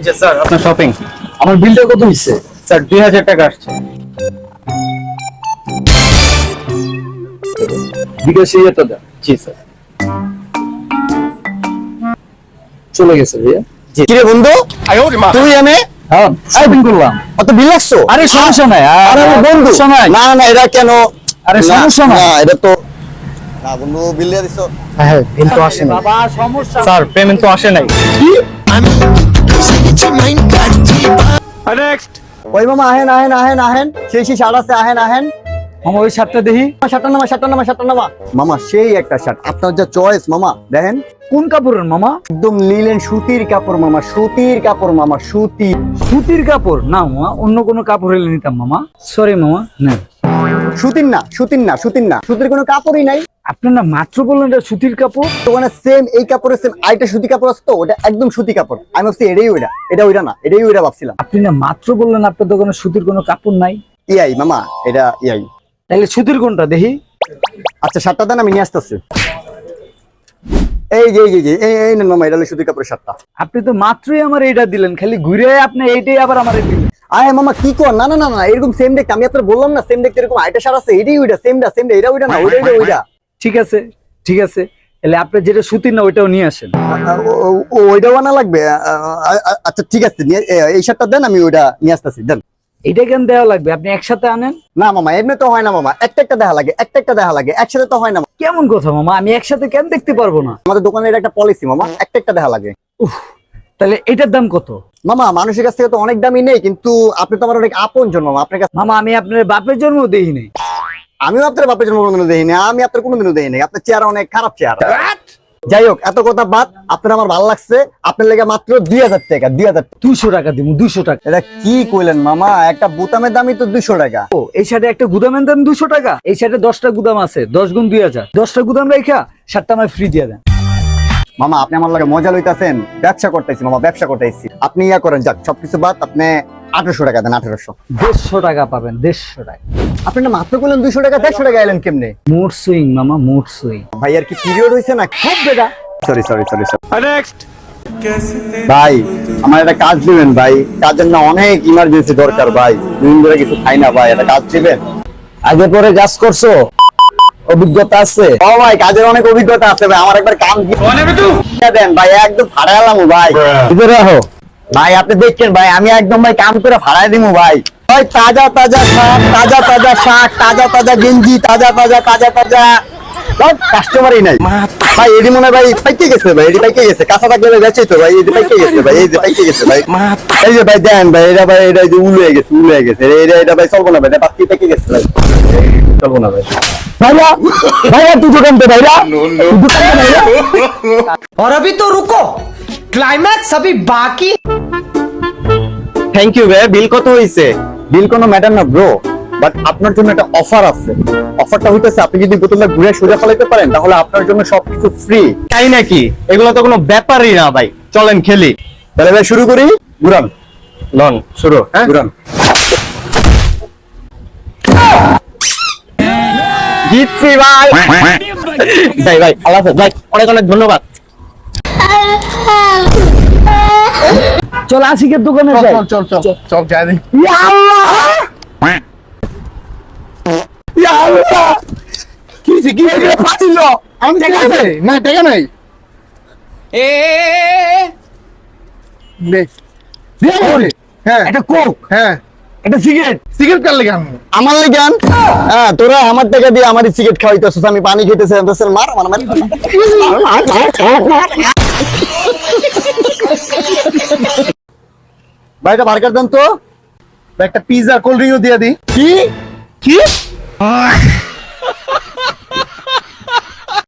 যে স্যার আপনার শপিং। আমার বিলটা কত হইছে? স্যার 2000 টাকা আসছে। বিকাশে এটা দেন। জি স্যার। চলে গেছে ভাইয়া। কি রে বন্ধু, তুই এনে হ্যাঁ শপিং করলাম। অত বিল লাগছো? আরে সমস্যা নাই, আরে আমার বন্ধু, সমস্যা নাই। না না এটা কেন? আরে সমস্যা না নাই। এটা তো না বন্ধু, বিল দিয়ে দিছো। হ্যাঁ বিল তো আসে না বাবা সমস্যা। স্যার, পেমেন্ট তো আসে নাই। ওই মামা আহেন আহেন আহেন আহেন, সেই সেই শার্ট আছে, আহেন আহেন। মামা ওই শার্টটা দেখি। শার্টটা নামা, শার্টটা নামা, শার্টটা নামা। মামা সেই একটা শার্ট, আপনার যা চয়েস মামা, দেখেন কোন কাপড়ের মামা? একদম লিলেন সুতির কাপড় মামা, সুতির কাপড় মামা, সুতি। সুতির কাপড় না মামা, অন্য কোনো কাপড় হলে নিতাম মামা। সরি মামা, না সুতির না, সুতির না, সুতির না, সুতির কোনো কাপড়ই নাই। আপনি না মাত্র বললেন এটা সুতির কাপড়। দোকানে সেম এই কাপড়ের সেম আইটা সুতি কাপড় আছে তো, ওটা একদম সুতি কাপড়। আমি ভাবছি এটাই ওইটা, এটা ওইটা না, এটাই ওইটা ভাবছিলাম। আপনি না মাত্র বললেন আপনার দোকানে সুতির কোনো কাপড় নাই। ইয়াই মামা, এটা ইয়াই। তাহলে সুতির কোনটা দেখি? আচ্ছা শার্টটা দেন, আমি নিয়ে আসতেছি। এই যে এই যে এই এই নেন মামা, এটা হলো সুতি কাপড়ের শার্টটা। আপনি তো মাত্রই আমার এইটা দিলেন, খালি ঘুরে আপনি এইটাই আবার আমার দিলেন। আরে মামা কি কর, না না না না, এরকম সেম দেখতে আমি আপনার বললাম না, সেম দেখতে এরকম আইটা শার্ট আছে, এটাই ওইটা, সেমটা সেমটা, এটা ওইটা না, ওইটা ওইটা ওইটা। ঠিক আছে ঠিক আছে, তাহলে আপনি যেটা সুতির না ওইটাও নিয়ে আসেন। ওইটাও আনা লাগবে? আচ্ছা ঠিক আছে, এই শার্টটা দেন, আমি ওইটা নিয়ে আসতেছি, দেন। এটা কেন দেওয়া লাগবে? আপনি একসাথে আনেন। না মামা এমনি তো হয় না মামা, একটা একটা দেখা লাগে, একটা একটা দেখা লাগে, একসাথে তো হয় না। কেমন কথা মামা, আমি একসাথে কেন দেখতে পারবো না? আমাদের দোকানের একটা পলিসি মামা, একটা একটা দেখা লাগে। তাহলে এটার দাম কত? মামা মানুষের কাছ থেকে তো অনেক দামই নেই, কিন্তু আপনি তো আমার অনেক আপন জন মামা, আপনার কাছে। মামা আমি আপনার বাপের জন্ম দেই নাই। আমিও আপনার বাপের জন্য কোনোদিনও দেখিনি, আমি আপনার কোনোদিনও দেখিনি। আপনার চেহারা অনেক খারাপ চেহারা। যাই হোক, এত কথা বাদ, আপনার আমার ভালো লাগছে। আপনার লেগে মাত্র 2000 টাকা, 2000। 200 টাকা দিব, 200 টাকা। এটা কি কইলেন মামা, একটা বোতামের দামই তো 200 টাকা। ও এই শার্টে একটা গুদামের দাম 200 টাকা? এই শার্টে 10টা গুদাম আছে, 10 গুণ 2000, 10টা গুদাম রাখা শার্টটা আমার ফ্রি দিয়ে দেন। মামা আপনি আমার লাগে মজা লইতাছেন? ব্যবসা করতেছি মামা, ব্যবসা করতেছি। আপনি ইয়া করেন, যাক সবকিছু বাদ, আপনি 1800 টাকা দেন, 1800। 150 টাকা পাবেন, 150 টাকা। আপনি না মাত্র বললেন 200 টাকা, 150 টাকা এলেন কেমনে? মুড সুইং মামা, মুড সুইং। ভাই আর কি পিরিয়ড হইছে না? খুব বেটা। Sorry sorry sorry sorry. ভাই আমার একটা কাজ দিবেন ভাই, কাজের না অনেক ইমার্জেন্সি দরকার ভাই, দুদিন ধরে কিছু খাই না ভাই, একটা কাজ দিবেন। আগে পরে কাজ করছো, অভিজ্ঞতা আছে? ও ভাই কাজের অনেক অভিজ্ঞতা আছে ভাই, আমার একবার কাম দেন ভাই, একদম ফাড়াইলাম ভাই। ভিতরে আহো ভাই আপনি দেখছেন ভাই, আমি একদম ভাই কাম করে ফাড়াই দিমু ভাই। ভাই তাজা তাজা শাক, তাজা তাজা শাক, তাজা তাজা গেঞ্জি, তাজা তাজা তাজা তাজা কাস্টমারই নাই ভাই। এডি মনে ভাই পাইকে গেছে ভাই, এডি পাইকে গেছে, কাঁচা থাকলে বেঁচে তো ভাই, এডি পাইকে গেছে ভাই, এই যে পাইকে গেছে ভাই। এই যে ভাই দেন ভাই, এটা ভাই এটা যে উলে গেছে, উলে গেছে, এটা এটা ভাই চলবো না ভাই, এটা পাতি পাইকে গেছে ভাই, চলবো না ভাই। ভাইয়া ভাইয়া তুই দোকান पे ভাইয়া, দোকান पे ভাইয়া। और अभी तो रुको, क्लाइमैक्स अभी बाकी। থ্যাংক ইউ ভাই। বিল কত হইছে? বিল কোনো ম্যাটার না ব্রো, বাট আপনার জন্য একটা অফার আছে। অফারটা হইতেছে আপনি যদি বোতলটা ঘুরে সোজা ফেলাইতে পারেন, তাহলে আপনার জন্য সবকিছু ফ্রি। তাই নাকি? এগুলো তো কোনো ব্যাপারই না ভাই, চলেন খেলি। তাহলে ভাই শুরু করি, ঘুরান। লন শুরু। হ্যাঁ ঘুরান। জিতছি ভাই। ভাই ভাই আল্লাহ হাফেজ ভাই, অনেক অনেক ধন্যবাদ। চল আশিকের দোকানে যাই। চল চল চল চল যাই দেখি। ইয়া আল্লাহ, ইয়া আল্লাহ, কি হইছে? কি হইছে? ফাটিল। আমি দেখা আছে না, দেখা নাই। নে দিয়া বলে। হ্যাঁ একটা কোক, হ্যাঁ, একটা সিগারেট। সিগারেট কার লাগে আমি? আমার লেগান? হ্যাঁ তোরা আমার টাকা দিয়ে আমারই সিগারেট খাওয়াইতেছিস, আমি পানি খেতেছি, মার আমার মার। ভাই এটা বার্গার দেন তো। একটা পিজা কোল্ড ড্রিঙ্কও দিয়ে দিই। কি কি?